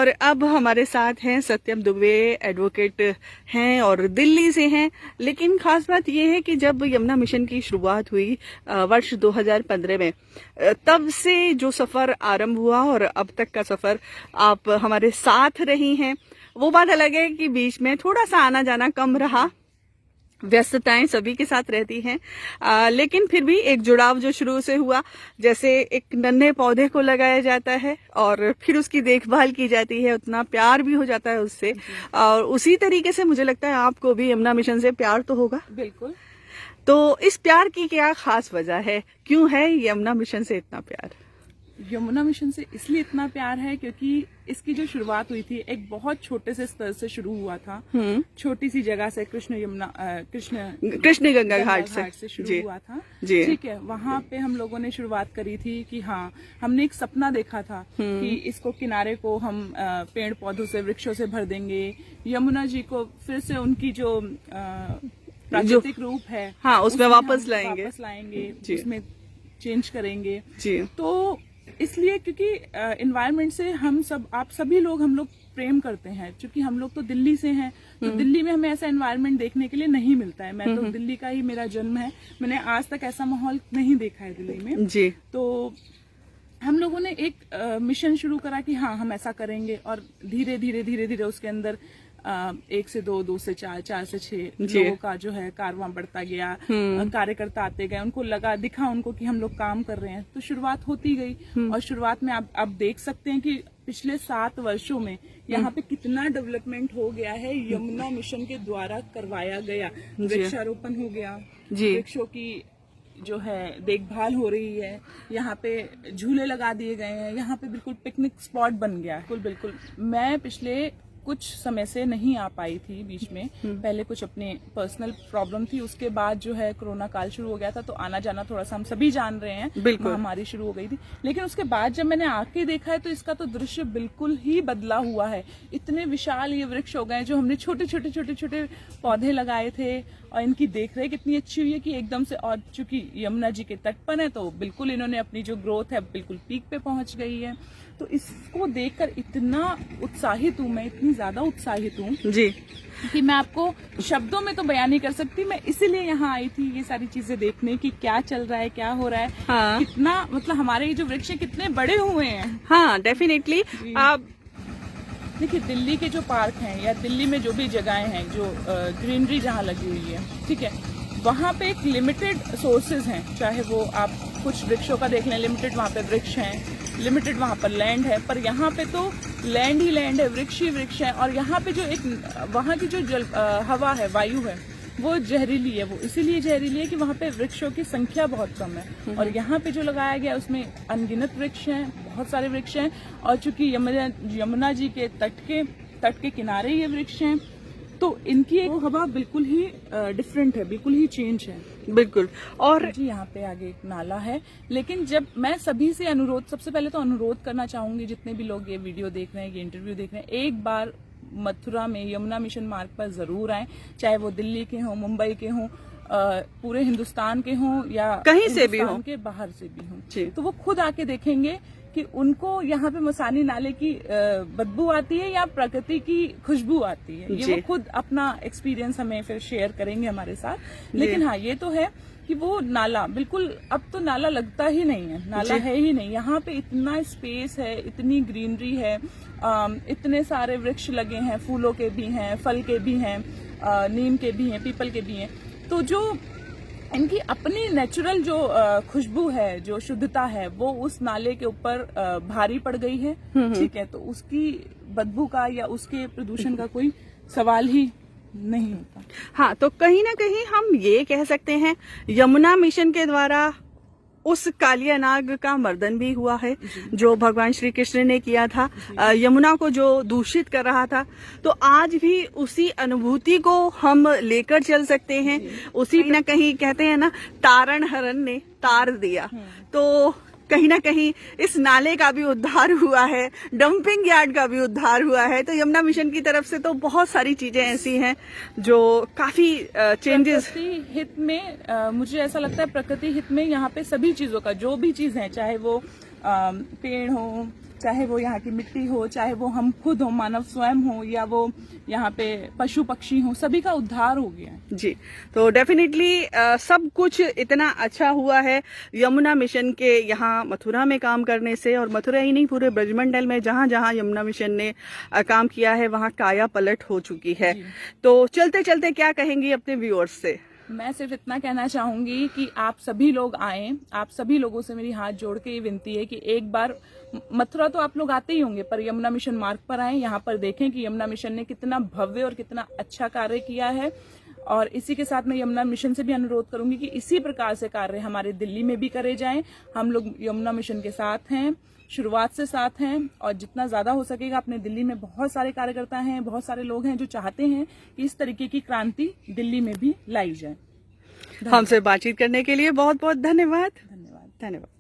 और अब हमारे साथ हैं सत्यम दुबे, एडवोकेट हैं और दिल्ली से हैं। लेकिन खास बात यह है कि जब यमुना मिशन की शुरुआत हुई वर्ष 2015 में, तब से जो सफर आरंभ हुआ और अब तक का सफर आप हमारे साथ रही हैं। वो बात अलग है कि बीच में थोड़ा सा आना जाना कम रहा, व्यस्तताएं सभी के साथ रहती हैं, लेकिन फिर भी एक जुड़ाव जो शुरू से हुआ, जैसे एक नन्हे पौधे को लगाया जाता है और फिर उसकी देखभाल की जाती है, उतना प्यार भी हो जाता है उससे। और उसी तरीके से मुझे लगता है आपको भी यमुना मिशन से प्यार तो होगा। बिल्कुल। तो इस प्यार की क्या खास वजह है, क्यों है यमुना मिशन से इतना प्यार? यमुना मिशन से इसलिए इतना प्यार है क्योंकि इसकी जो शुरुआत हुई थी एक बहुत छोटे से स्तर से शुरू हुआ था। छोटी सी जगह से कृष्ण गंगा घाट से शुरू हुआ था। ठीक है, वहाँ पे हम लोगों ने शुरुआत करी थी कि हाँ, हमने एक सपना देखा था कि इसको किनारे को हम पेड़ पौधों से, वृक्षों से भर देंगे। यमुना जी को फिर से उनकी जो प्राकृतिक रूप है, हाँ, उसमें वापस लाएंगे, उसमें चेंज करेंगे जी। तो इसलिए क्योंकि एनवायरनमेंट से आप सभी लोग हम लोग प्रेम करते हैं, क्योंकि हम लोग तो दिल्ली से हैं, तो दिल्ली में हमें ऐसा एनवायरनमेंट देखने के लिए नहीं मिलता है। मैं तो दिल्ली का ही मेरा जन्म है, मैंने आज तक ऐसा माहौल नहीं देखा है दिल्ली में जी। तो हम लोगों ने एक मिशन शुरू करा कि हाँ, हम ऐसा करेंगे, और धीरे धीरे उसके अंदर 1 से 2, 2 से 4, 4 से 6 लोगों का जो है कारवां बढ़ता गया। कार्यकर्ता आते गए, उनको दिखा उनको कि हम लोग काम कर रहे हैं, तो शुरुआत होती गई। और शुरुआत में आप देख सकते हैं कि पिछले 7 वर्षों में यहाँ पे कितना डेवलपमेंट हो गया है, यमुना मिशन के द्वारा करवाया गया। वृक्षारोपण हो गया, वृक्षों की जो है देखभाल हो रही है, यहाँ पे झूले लगा दिए गए हैं, यहाँ पे बिल्कुल पिकनिक स्पॉट बन गया है। बिल्कुल मैं पिछले कुछ समय से नहीं आ पाई थी बीच में, पहले कुछ अपने पर्सनल प्रॉब्लम थी, उसके बाद जो है कोरोना काल शुरू हो गया था, तो आना जाना थोड़ा सा हम सभी जान रहे हैं, महामारी शुरू हो गई थी। लेकिन उसके बाद जब मैंने आके देखा है तो इसका तो दृश्य बिल्कुल ही बदला हुआ है। इतने विशाल ये वृक्ष हो गए, जो हमने छोटे छोटे पौधे लगाए थे, और इनकी देखरेख इतनी अच्छी हुई है कि एकदम से, और चूंकि यमुना जी के तट पर है तो बिल्कुल इन्होंने अपनी जो ग्रोथ है बिल्कुल पीक पे पहुंच गई है। तो इसको देखकर इतना उत्साहित हूँ मैं, इतनी ज्यादा उत्साहित हूँ जी कि मैं आपको शब्दों में तो बयान नहीं कर सकती। मैं इसीलिए यहाँ आई थी ये सारी चीजें देखने की, क्या चल रहा है, क्या हो रहा है। हाँ। कितना मतलब हमारे ये जो वृक्ष कितने बड़े हुए हैं। हाँ, डेफिनेटली। आप देखिए, दिल्ली के जो पार्क हैं या दिल्ली में जो भी जगहें हैं, जो ग्रीनरी जहाँ लगी हुई है, ठीक है, वहाँ पे एक लिमिटेड सोर्सेज हैं। चाहे वो आप कुछ वृक्षों का देख लें, लिमिटेड वहाँ पे वृक्ष हैं, लिमिटेड वहाँ पर लैंड है, पर यहाँ पे तो लैंड ही लैंड है, वृक्ष ही वृक्ष है। और यहाँ पे जो एक वहाँ की जो हवा है, वायु है, वो जहरीली है। वो इसीलिए जहरीली है कि वहाँ पे वृक्षों की संख्या बहुत कम है, और यहाँ पे जो लगाया गया उसमें अनगिनत वृक्ष हैं, बहुत सारे वृक्ष हैं। और चूंकि यमुना जी के तट के किनारे ये वृक्ष हैं, तो इनकी एक हवा बिल्कुल ही डिफरेंट है, बिल्कुल ही चेंज है। बिल्कुल। और जी यहाँ पे आगे एक नाला है। लेकिन जब मैं सभी से सबसे पहले तो अनुरोध करना चाहूंगी, जितने भी लोग ये वीडियो देख रहे हैं, ये इंटरव्यू देख रहे हैं, एक बार मथुरा में यमुना मिशन मार्ग पर जरूर आए, चाहे वो दिल्ली के हों, मुंबई के हों, पूरे हिंदुस्तान के हों, या कहीं से भी हों, के बाहर से भी हों, तो वो खुद आके देखेंगे कि उनको यहाँ पे मसानी नाले की बदबू आती है या प्रकृति की खुशबू आती है। ये वो खुद अपना एक्सपीरियंस हमें फिर शेयर करेंगे हमारे साथ। लेकिन हाँ, ये तो है कि वो नाला बिल्कुल, अब तो नाला लगता ही नहीं है, नाला है ही नहीं। यहाँ पे इतना स्पेस है, इतनी ग्रीनरी है, इतने सारे वृक्ष लगे हैं, फूलों के भी हैं, फल के भी हैं, नीम के भी हैं, पीपल के भी हैं। तो जो इनकी अपनी नेचुरल जो खुशबू है, जो शुद्धता है, वो उस नाले के ऊपर भारी पड़ गई है। ठीक है, तो उसकी बदबू का या उसके प्रदूषण का कोई सवाल ही नहीं होता। हाँ, तो कहीं ना कहीं हम ये कह सकते हैं यमुना मिशन के द्वारा उस कालिया नाग का मर्दन भी हुआ है, जो भगवान श्री कृष्ण ने किया था, यमुना को जो दूषित कर रहा था। तो आज भी उसी अनुभूति को हम लेकर चल सकते हैं। उसी न कहीं कहते हैं ना, तारण हरण ने तार दिया, तो कहीं ना कहीं इस नाले का भी उद्धार हुआ है, डंपिंग यार्ड का भी उद्धार हुआ है। तो यमुना मिशन की तरफ से तो बहुत सारी चीजें ऐसी हैं जो काफी चेंजेस। प्रकृति हित में मुझे ऐसा लगता है, प्रकृति हित में यहाँ पे सभी चीजों का, जो भी चीज है, चाहे वो पेड़ हो, चाहे वो यहाँ की मिट्टी हो, चाहे वो हम खुद हो, मानव स्वयं हो, या वो यहाँ पे पशु पक्षी हो, सभी का उद्धार हो गया है। जी, तो डेफिनेटली सब कुछ इतना अच्छा हुआ है यमुना मिशन के यहाँ मथुरा में काम करने से, और मथुरा ही नहीं पूरे ब्रजमंडल में जहाँ जहाँ यमुना मिशन ने काम किया है वहाँ काया पलट हो चुकी है। तो चलते चलते क्या कहेंगी अपने व्यूअर्स से? मैं सिर्फ इतना कहना चाहूंगी कि आप सभी लोग आएं। आप सभी लोगों से मेरी हाथ जोड़ के ये विनती है कि एक बार मथुरा तो आप लोग आते ही होंगे, पर यमुना मिशन मार्ग पर आएं, यहाँ पर देखें कि यमुना मिशन ने कितना भव्य और कितना अच्छा कार्य किया है। और इसी के साथ मैं यमुना मिशन से भी अनुरोध करूंगी कि इसी प्रकार से कार्य हमारे दिल्ली में भी करे जाएं। हम लोग यमुना मिशन के साथ हैं, शुरुआत से साथ हैं, और जितना ज्यादा हो सकेगा अपने दिल्ली में बहुत सारे कार्यकर्ता हैं, बहुत सारे लोग हैं जो चाहते हैं कि इस तरीके की क्रांति दिल्ली में भी लाई जाए। हमसे बातचीत करने के लिए बहुत बहुत धन्यवाद। धन्यवाद। धन्यवाद।